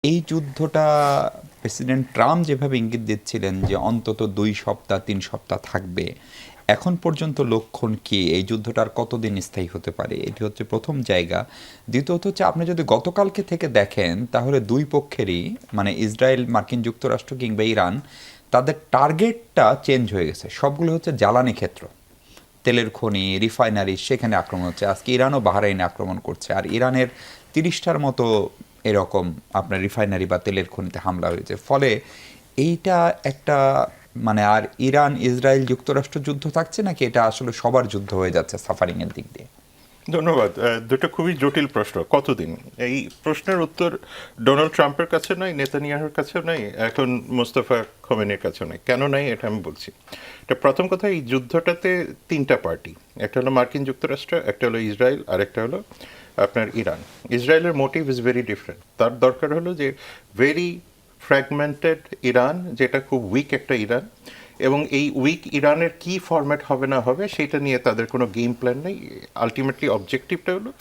এই যুদ্ধটা president Trump যেভাবে ইঙ্গিত দিচ্ছিলেন যে অন্তত 2 সপ্তাহ 3 সপ্তাহ থাকবে, এখন পর্যন্ত লক্ষণ কি এই যুদ্ধটা আর কতদিন স্থায়ী হতে পারে? এটি হচ্ছে প্রথম জায়গা। দ্বিতীয়ত হচ্ছে আপনি যদি গতকালকে থেকে দেখেন তাহলে দুই পক্ষেরই মানে ইসরায়েল, মার্কিন যুক্তরাষ্ট্র কিংবা ইরান, তাদের টার্গেটটা চেঞ্জ হয়ে গেছে। সবগুলো হচ্ছে জ্বালানি ক্ষেত্র, তেলের খনি, রিফাইনারি, সেখানে আক্রমণ হচ্ছে। আজকে ইরানও বাহরাইনে আক্রমণ করছে, আর ইরানের 30টার মতো এরকম আপনার রিফাইনারি বা তেলের খনিতে হামলা হয়েছে। ফলে এইটা একটা মানে আর ইরান ইসরায়েল যুক্তরাষ্ট্র যুদ্ধ থাকছে নাকি এটা আসলে সবার যুদ্ধ হয়ে যাচ্ছে সাফারিংয়ের দিক দিয়ে? ধন্যবাদ। দুটো খুবই জটিল প্রশ্ন। কতদিন? এই প্রশ্নের উত্তর ডোনাল্ড ট্রাম্পের কাছে নাই, নেতানিয়াহুর কাছেও নাই, এখন মোস্তফা খোমেনির কাছেও নাই। কেন নাই এটা আমি বলছি। এটা প্রথম কথা, এই যুদ্ধটাতে তিনটা পার্টি। একটা হলো মার্কিন যুক্তরাষ্ট্র, একটা হলো ইসরায়েল, আর একটা হলো আপনার ইরান। ইসরায়েলের মোটিভ ইজ ভেরি ডিফারেন্ট। তার দরকার হলো যে ভেরি ফ্র্যাগমেন্টেড ইরান, যেটা খুব উইক একটা ইরান, এবং এই উইক ইরানের কি ফরম্যাট হবে না হবে সেটা নিয়ে তাদের কোনো গেম প্ল্যান নেই। আলটিমেটলি অবজেক্টিভটা হলো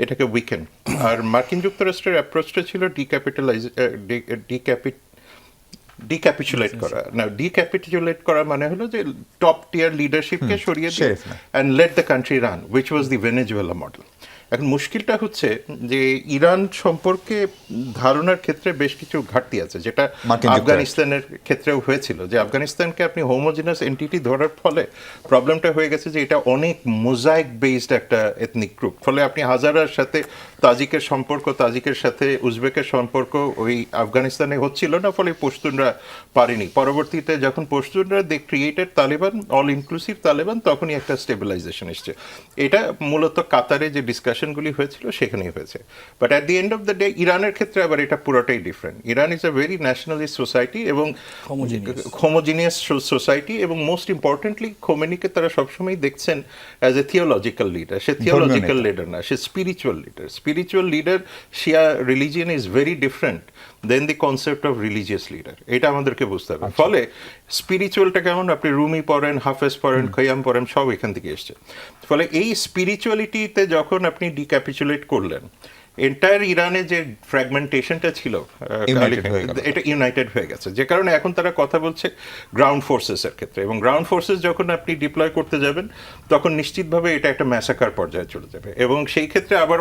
এটাকে উইকেন। আর মার্কিন যুক্তরাষ্ট্রের অ্যাপ্রোচটা ছিল ডিক্যাপিচুলেট করা। না, ডিক্যাপিচুলেট করা মানে হলো যে টপ টিয়ার লিডারশিপকে সরিয়ে দিয়ে শেরিফ না। And let the country run, which was the Venezuela model. এখন মুশকিলটা হচ্ছে যে ইরান সম্পর্কে ধারণার ক্ষেত্রে বেশ কিছু ঘাটতি আছে, যেটা মার্কিন যুক্তরাষ্ট্র আফগানিস্তানের ক্ষেত্রেও হয়েছিল। যে আফগানিস্তানকে আপনি হোমোজিনাস এন্টিটি ধরার ফলে প্রবলেমটা হয়ে গেছে যে এটা অনেক মোজাইক বেসড একটা এথনিক গ্রুপ। ফলে আপনি হাজারার সাথে তাজিকের সম্পর্ক, তাজিকের সাথে উজবেকের সম্পর্ক ওই আফগানিস্তানে হচ্ছিল না, ফলে পশতুনরা পারেনি। পরবর্তীতে যখন পশতুনরা they created Taliban, all inclusive Taliban, তখনই একটা স্টেবিলাইজেশন এসছে। এটা মূলত কাতারে যে ডিসকাশনগুলি হয়েছিল সেখানেই হয়েছে। But at the end of the day ইরানের ক্ষেত্রে আবার এটা পুরোটাই different. Iran is a very nationalist society এবং হোমোজিনিয়াস সোসাইটি, এবং মোস্ট ইম্পর্টেন্টলি খোমেনিকে তারা সবসময় দেখছেন অ্যাজ এ থিওলজিক্যাল লিডার। সে থিওলজিক্যাল লিডার না, সে spiritual leader. Spiritual leader, Shia religion is very different then the concept of religious leader. এটা আমাদেরকে বুঝতে হবে। ফলে স্পিরিচুয়ালটা কেমন, আপনি রুমি পড়েন, হাফেজ পড়েন, খৈয়াম পড়েন, সব এখান থেকে এসছে। ফলে এই স্পিরিচুয়ালিটিতে যখন আপনি ডিক্যাপিচুলেট করলেন, এন্টায়ার ইরানে যে ফ্র্যাগমেন্টেশনটা ছিল United হয়ে গেল। এটা ইউনাইটেড হয়ে গেছে, যে কারণে এখন তারা কথা বলছে গ্রাউন্ড ফোর্সেসের ক্ষেত্রে। এবং গ্রাউন্ড ফোর্সেস যখন আপনি ডিপ্লয় করতে যাবেন তখন নিশ্চিতভাবে এটা একটা ম্যাসাকার পর্যায়ে চলে যাবে। এবং সেই ক্ষেত্রে আবার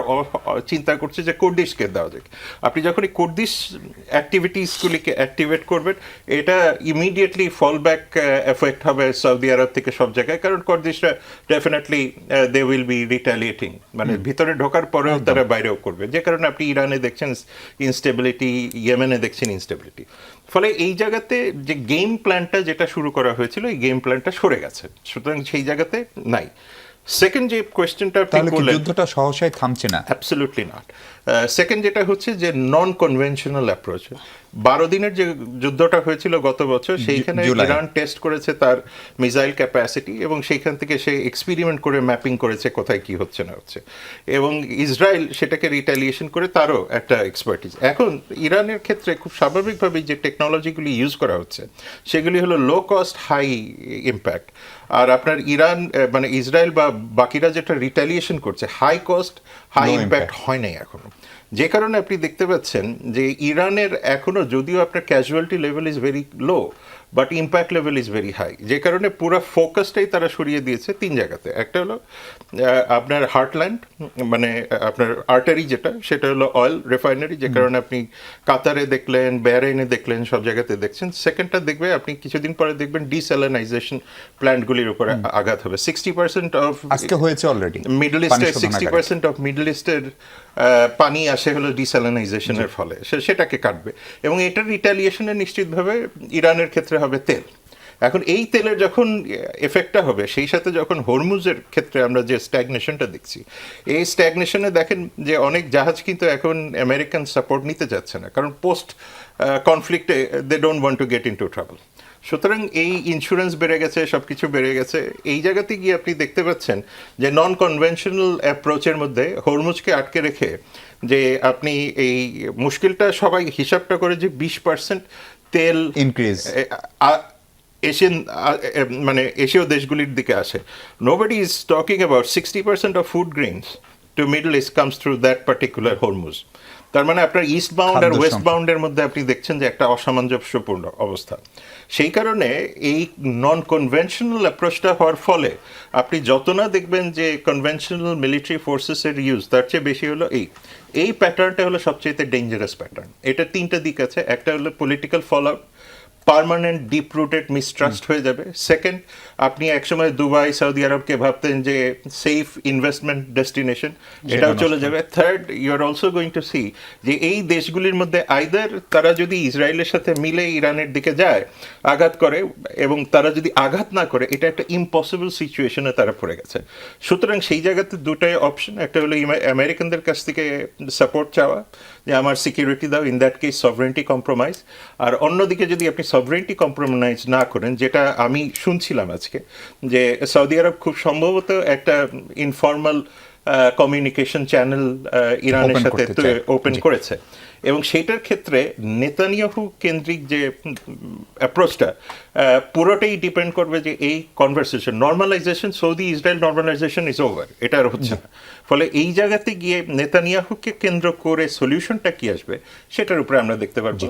চিন্তা করছে যে কুর্দিশকে দেওয়া যায়। আপনি যখন এই কুর্দিশ অ্যাক্টিভিটিসগুলিকে অ্যাক্টিভেট করবেন, এটা ইমিডিয়েটলি ফল ব্যাক এফেক্ট হবে সৌদি আরব থেকে সব জায়গায়, কারণ কুর্দিশরা ডেফিনেটলি দে উইল বি রিটালিয়েটিং, মানে ভিতরে ঢোকার পরেও তারা বাইরেও করবে। যে কারণে আপনি ইরানে দেখছেন ইনস্টেবিলিটি, ইয়েমেনে দেখছেন ইনস্টেবিলিটি। ফলে এই জায়গাতে যে গেম প্ল্যানটা যেটা শুরু করা হয়েছিল, এই গেম প্ল্যানটা সরে গেছে, সুতরাং সেই জায়গাতে নাই। সেকেন্ড যে কোয়েশ্চেনটা আপনি তাহলে কি করলেন, যুদ্ধটা সহসাই থামছে না? Absolutely not. সেকেন্ড যেটা হচ্ছে যে নন কনভেনশনাল অ্যাপ্রোচ। 12 দিনের যে যুদ্ধটা হয়েছিল গত বছর, সেইখানে জুলাই। ইরান টেস্ট করেছে তার মিসাইল ক্যাপাসিটি, এবং সেইখান থেকে সে এক্সপেরিমেন্ট করে ম্যাপিং করেছে কোথায় কি হচ্ছে না হচ্ছে, এবং ইসরায়েল সেটাকে রিটালিয়েশন করে তারও একটা এক্সপার্টিস। এখন ইরানের ক্ষেত্রে খুব স্বাভাবিকভাবেই যে টেকনোলজিগুলি ইউজ করা হচ্ছে সেগুলি হলো লো কস্ট হাই ইম্প্যাক্ট। আর আপনার ইরান মানে ইসরায়েল বা বাকিরা যেটা রিটালিয়েশন করছে, high cost high Low impact impact। হয় নাই এখনো। যে কারণে আপনি দেখতে পাচ্ছেন যে ইরানের এখনো, যদিও আপনার casualty level is very low, but impact level is very high. যে কারণে পুরো ফোকাসটাই তারা সরিয়ে দিয়েছে তিন জায়গাতে। একটা হলো আপনার হার্টল্যান্ড, মানে আপনার আর্টারি যেটা, সেটা হলো অয়েল রিফাইনারি, যে কারণে আপনি কাতারে দেখলেন, বাহরাইনে দেখলেন, সব জায়গাতে দেখছেন। সেকেন্ডটা দেখবে আপনি কিছুদিন পরে দেখবেন ডিস্যালিনাইজেশন প্ল্যান্টগুলির উপরে আঘাত হবে। 60% অফ আজকে হয়েছে অলরেডি। মিডল ইস্টের 60% অফ মিডল ইস্টের পানি আসে হলো ডিস্যালিনাইজেশনের ফলে, সেটাকে কাটবে। এবং এটার রিটালিয়েশনে নিশ্চিতভাবে ইরানের ক্ষেত্রে হবে তেল। এখন এই তেলের যখন এফেক্টটা হবে, সেই সাথে যখন হরমুজের ক্ষেত্রে আমরা যে স্ট্যাগনেশনটা দেখছি, এই স্ট্যাগনেশনে দেখেন যে অনেক জাহাজ কিন্তু এখন আমেরিকান সাপোর্ট নিতে যাচ্ছে না, কারণ পোস্ট কনফ্লিক্টে they don't want to get into trouble. সুতরাং এই ইন্স্যুরেন্স বেড়ে গেছে, সব কিছু বেড়ে গেছে। এই জায়গাতে গিয়ে আপনি দেখতে পাচ্ছেন যে নন কনভেনশনাল অ্যাপ্রোচের মধ্যে হরমুজকে আটকে রেখে যে আপনি এই মুশকিলটা, সবাই হিসাবটা করে যে 20% তেল ইনক্রিজ। এশিয়ান মানে এশীয় দেশগুলির দিকে আসে। Nobody is talking about 60% of food grains to Middle East comes through that particular Hormuz. তার মানে আপনার ইস্ট বাউন্ড আর খাদ্য ওয়েস্ট সংকট। বাউন্ডের মধ্যে আপনি দেখছেন যে একটা অসামঞ্জস্যপূর্ণ অবস্থা। সেই কারণে এই নন কনভেনশনাল অ্যাপ্রোচটা হওয়ার ফলে আপনি যত না দেখবেন যে কনভেনশনাল মিলিটারি ফোর্সেসের ইউজ, তার চেয়ে বেশি হলো এই প্যাটার্নটা হলো সবচেয়ে ডেঞ্জারাস প্যাটার্ন। এটা তিনটা দিক আছে। একটা হলো political fallout, permanent deep rooted mistrust হয়ে যাবে। সেকেন্ড, আপনি একসময় দুবাই সৌদি আরবকে ভাবতেন যে সেফ ইনভেস্টমেন্ট ডেস্টিনেশন, এটাও চলে যাবে। Third, you are also going to see যে এই দেশগুলির মধ্যে আইদার তারা যদি ইসরায়েলের সাথে মিলে ইরানের দিকে যায়, আঘাত করে, এবং তারা যদি আঘাত না করে, এটা একটা ইম্পসিবল সিচুয়েশনে তারা পড়ে গেছে। সুতরাং সেই জায়গাতে দুটাই অপশন, একটা হলো আমেরিকানদের কাছ থেকে সাপোর্ট চাওয়া যে আমার সিকিউরিটি দাও, in that case sovereignty compromise. আর অন্যদিকে যদি আপনি সভরেন্টি কম্প্রোমাইজ না করেন, যেটা আমি শুনছিলাম আজকে, যে সৌদি আরব খুব সম্ভবত একটা ইনফর্মাল কমিউনিকেশন চ্যানেল ইরানের Open সাথে করতে চায়। ওপেন জি। করেছে, এবং সেইটার ক্ষেত্রে নেতানিয়াহু কেন্দ্রিক যে অ্যাপ্রোচটা পুরোটাই ডিপেন্ড করবে যে এই conversation normalisation, Saudi Israel normalisation is over, এটা আর হচ্ছে না। ফলে এই জায়গাতে গিয়ে নেতানিয়াহুকে কেন্দ্র করে সলিউশনটা কি আসবে, সেটার উপরে আমরা দেখতে পারবো।